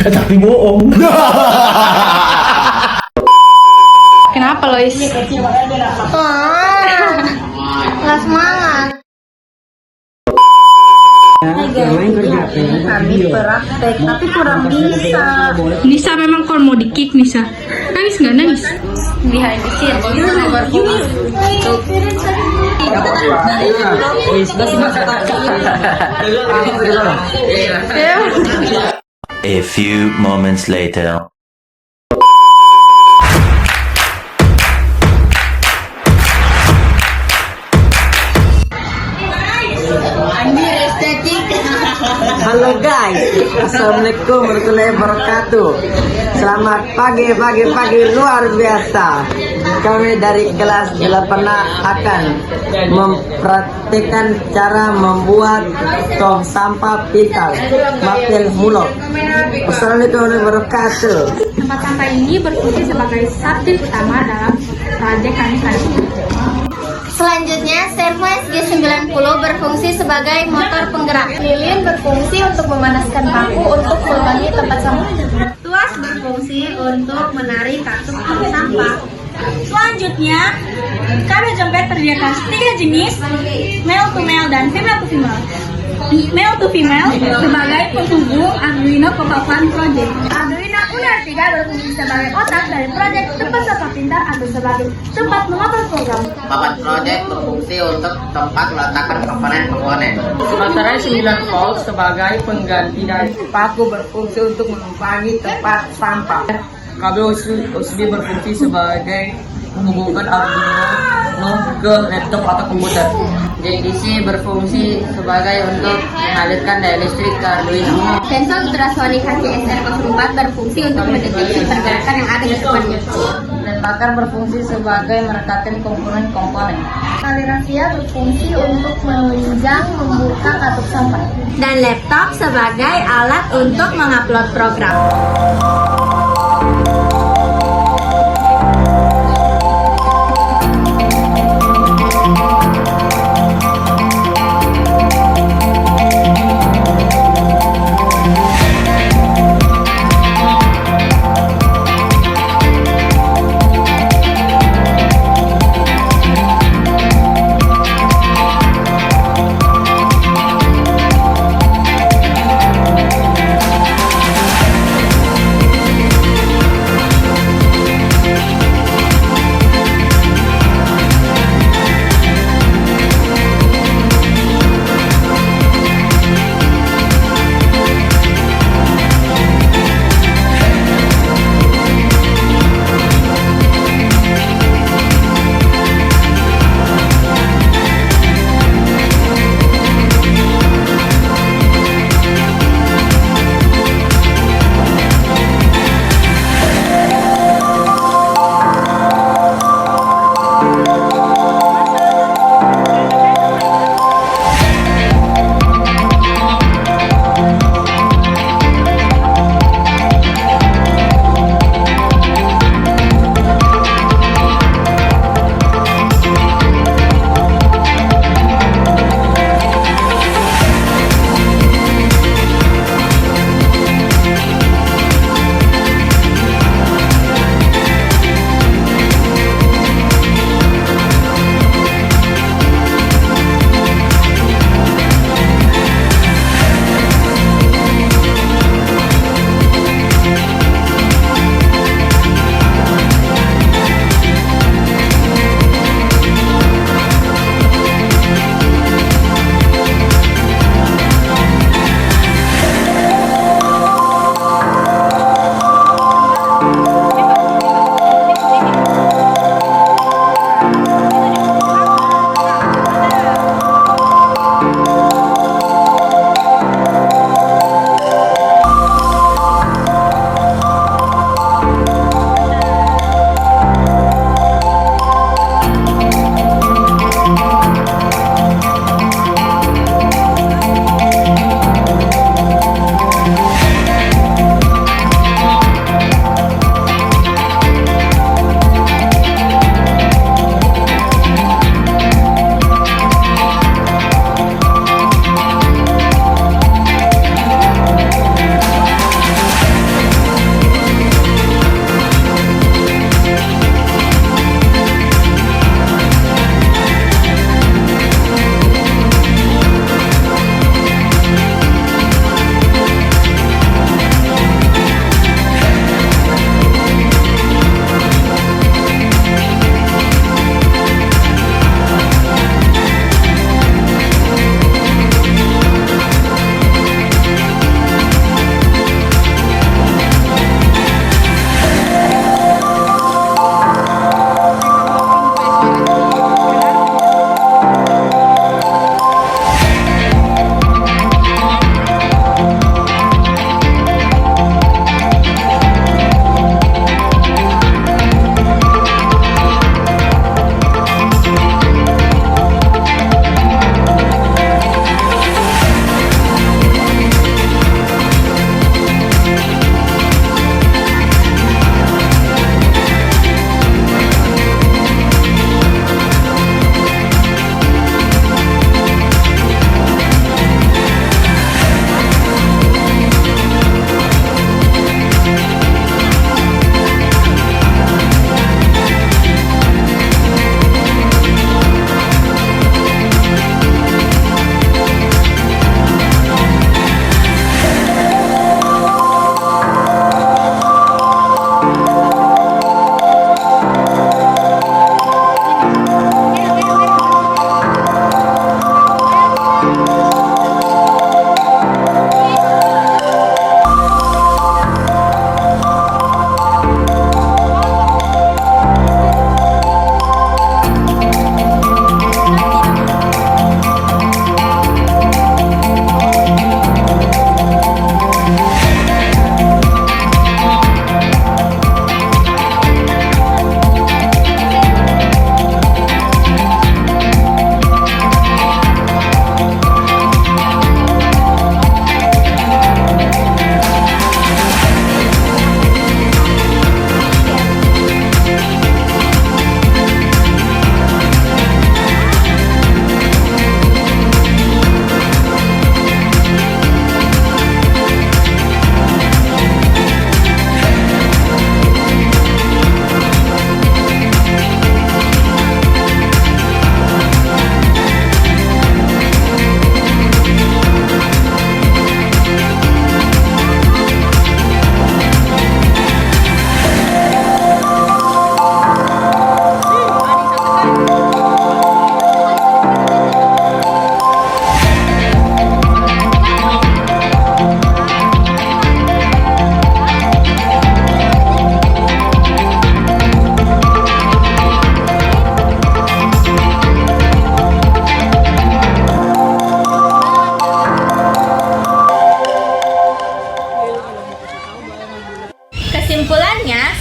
Tapi bohong. Kenapa Lois? Nggak semangat. Kami praktek, tapi kurang bisa. Nisa memang kalau mau di-kick Nisa. Nangis nggak nangis? Behind the scene, A few moments later. Halo guys, assalamualaikum warahmatullahi wabarakatuh. Selamat pagi luar biasa. Kami dari kelas 8A akan mempraktikkan cara membuat tong sampah pintar mapel mulok. Assalamualaikum warahmatullahi wabarakatuh. Tempat sampah ini berfungsi sebagai subjek utama dalam proyek kami kali ini. Selanjutnya, servo SG90 berfungsi sebagai motor penggerak. Lilin berfungsi untuk memanaskan paku untuk melubangi tempat sampah. Tuas berfungsi untuk menarik kartu tong sampah. Selanjutnya, kami jempet terdiri atas 3 jenis, male to male dan female to female. Male to female sebagai penghubung Arduino Kepapan Project. Arduino Unar 3 berfungsi sebagai otak dari proyek tempat sampah pintar atau sebagai tempat mengoper program. Papan project berfungsi untuk tempat meletakkan komponen-komponen. Baterai 9 volt sebagai pengganti dari paku berfungsi untuk menumpangi tempat sampah. Kabel USB berfungsi sebagai menghubungkan Arduino ke laptop atau komputer. JDC berfungsi sebagai untuk mengalirkan daya listrik ke Arduino. Sensor ultrasonik HCSR04 berfungsi untuk mendeteksi pergerakan yang ada di depannya. Dan bakar berfungsi sebagai merekatkan komponen-komponen. Kalirasia berfungsi untuk menunjang membuka katup sampah. Dan laptop sebagai alat untuk mengupload program.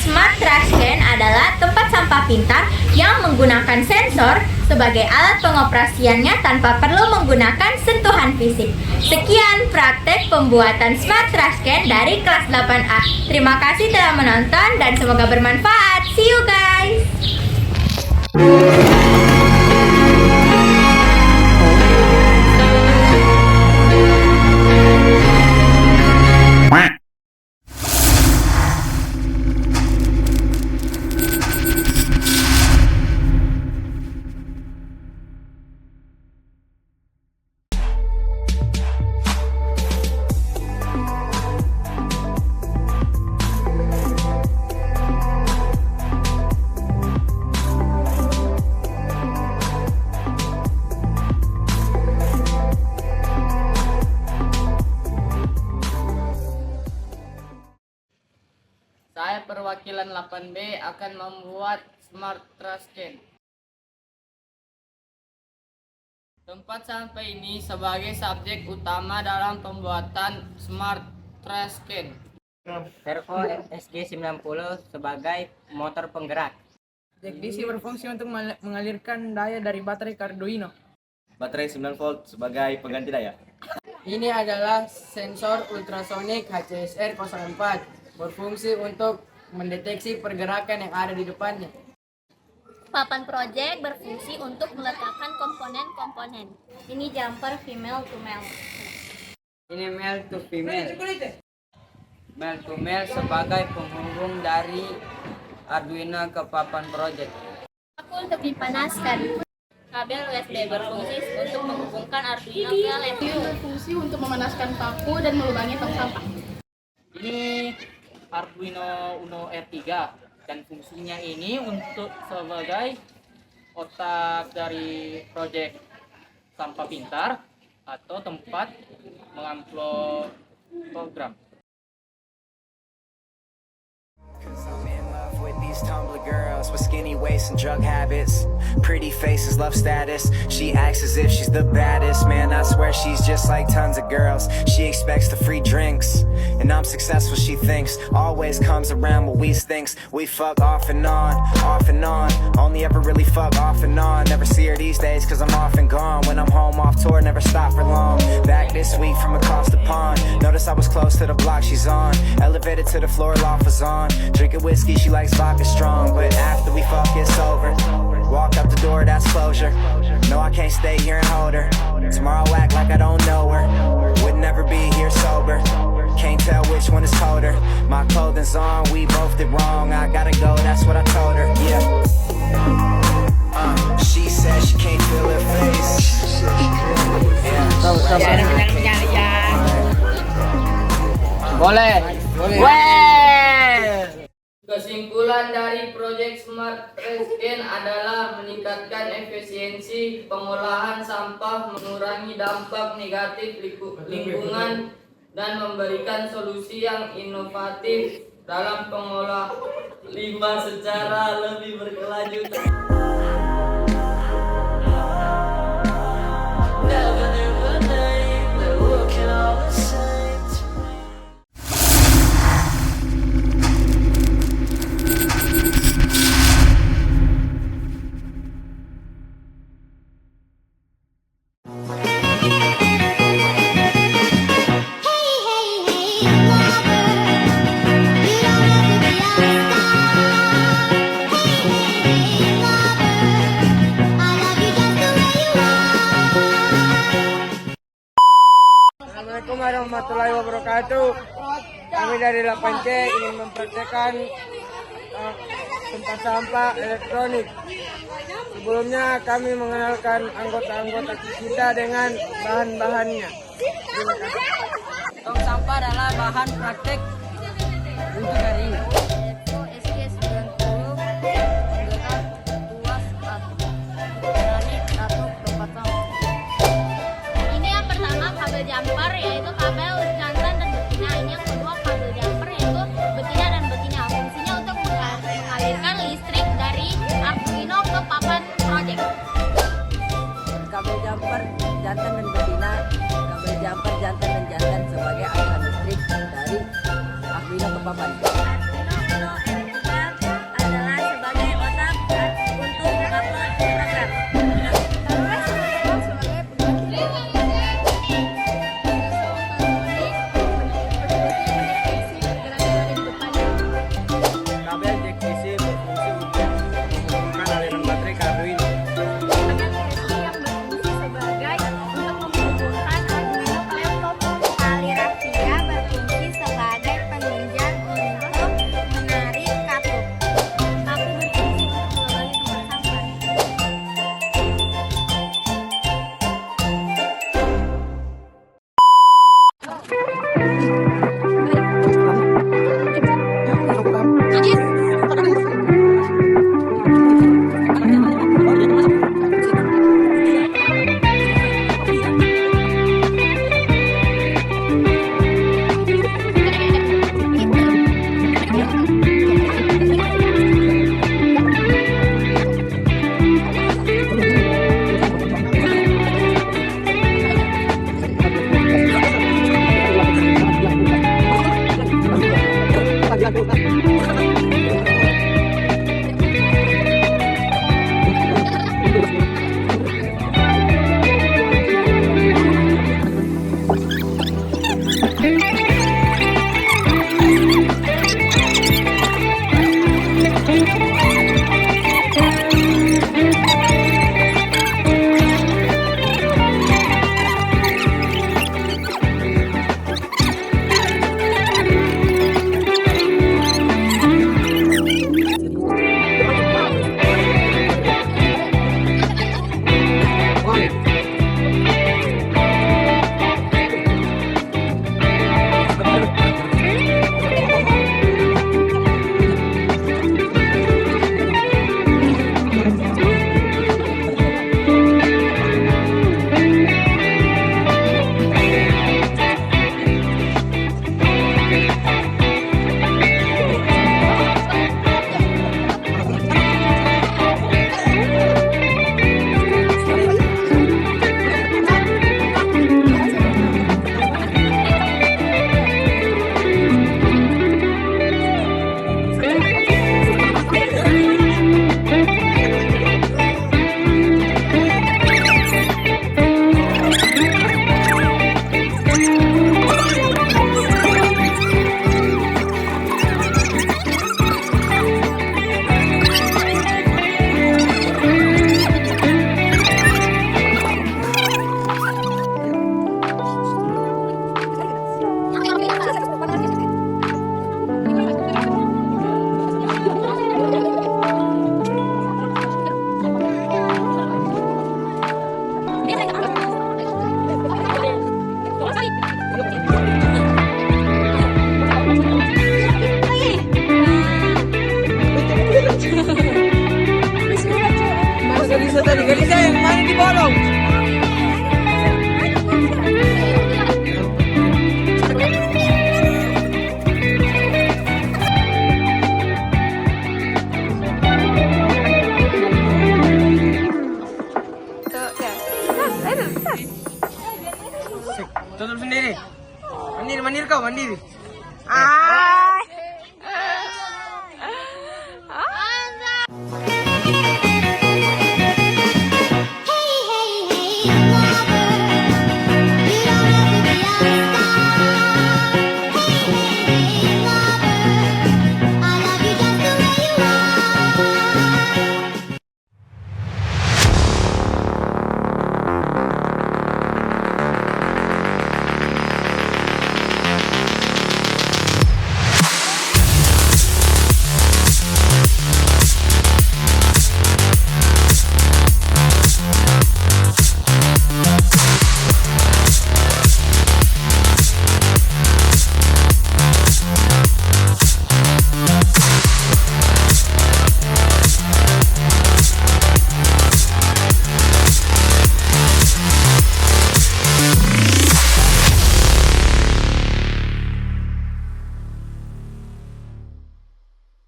Smart Trash Can adalah tempat sampah pintar yang menggunakan sensor sebagai alat pengoperasiannya tanpa perlu menggunakan sentuhan fisik. Sekian praktek pembuatan Smart Trash Can dari kelas 8A. Terima kasih telah menonton dan semoga bermanfaat. See you guys! Saya perwakilan 8B akan membuat Smart Trash Can. Tempat sampah ini sebagai subjek utama dalam pembuatan Smart Trash Can. Servo SG 90 sebagai motor penggerak. Jack DC berfungsi untuk mengalirkan daya dari baterai Arduino. Baterai 9 volt sebagai pengganti daya. Ini adalah sensor ultrasonic HCSR 04. Berfungsi untuk mendeteksi pergerakan yang ada di depannya. Papan project berfungsi untuk meletakkan komponen-komponen. Ini jumper female to male. Ini male to female. Male to male sebagai penghubung dari Arduino ke papan project. Aku untuk dipanaskan. Kabel USB berfungsi untuk menghubungkan Arduino ke laptop. Berfungsi untuk memanaskan paku dan melubangi tong sampah. Ini Arduino Uno R3 dan fungsinya ini untuk sebagai otak dari proyek sampah pintar atau tempat mengupload program. I'm in love with these Tumblr girls with skinny waists and drug habits. Pretty faces, love status. She acts as if she's the baddest. Man, I swear she's just like tons of girls. She expects the free drinks, and I'm successful, she thinks. Always comes around what we thinks. We fuck off and on, off and on. Only ever really fuck off and on. Never see her these days cause I'm off and gone. When I'm home off tour, never stop for long. Back this week from across the pond. Notice I was close to the block she's on. Elevated to the floor, loft was on. Drinking whiskey, she likes vodka strong. But after we fuck, it's over. Walk out the door, that's closure. No, I can't stay here and hold her. Tomorrow I'll act like I don't know her. Would never be here sober. Can't tell which one is colder. My clothing's on, we both did wrong. I gotta go, that's what I told her. Yeah. She said she can't feel her face. Boleh. Kesimpulan dari proyek Smart Trash Can adalah meningkatkan efisiensi pengolahan sampah, mengurangi dampak negatif lingkungan, dan memberikan solusi yang inovatif dalam pengolah limbah secara lebih berkelanjutan. Assalamualaikum warahmatullahi wabarakatuh. Kami dari 8C ingin mempraktekkan tempat sampah elektronik. Sebelumnya kami mengenalkan anggota-anggota kita dengan bahan-bahannya. Terima kasih. Tong sampah adalah bahan praktek untuk hari ini. Ini yang pertama kabel jumper, yaitu kabel jantan dan betina. Ini yang kedua kabel jumper, yaitu betina dan betina. Fungsinya untuk mengalirkan listrik dari Arduino ke papan project. Kabel jumper jantan dan betina, kabel jumper jantan dan jantan sebagai aliran listrik dari Arduino ke papan. project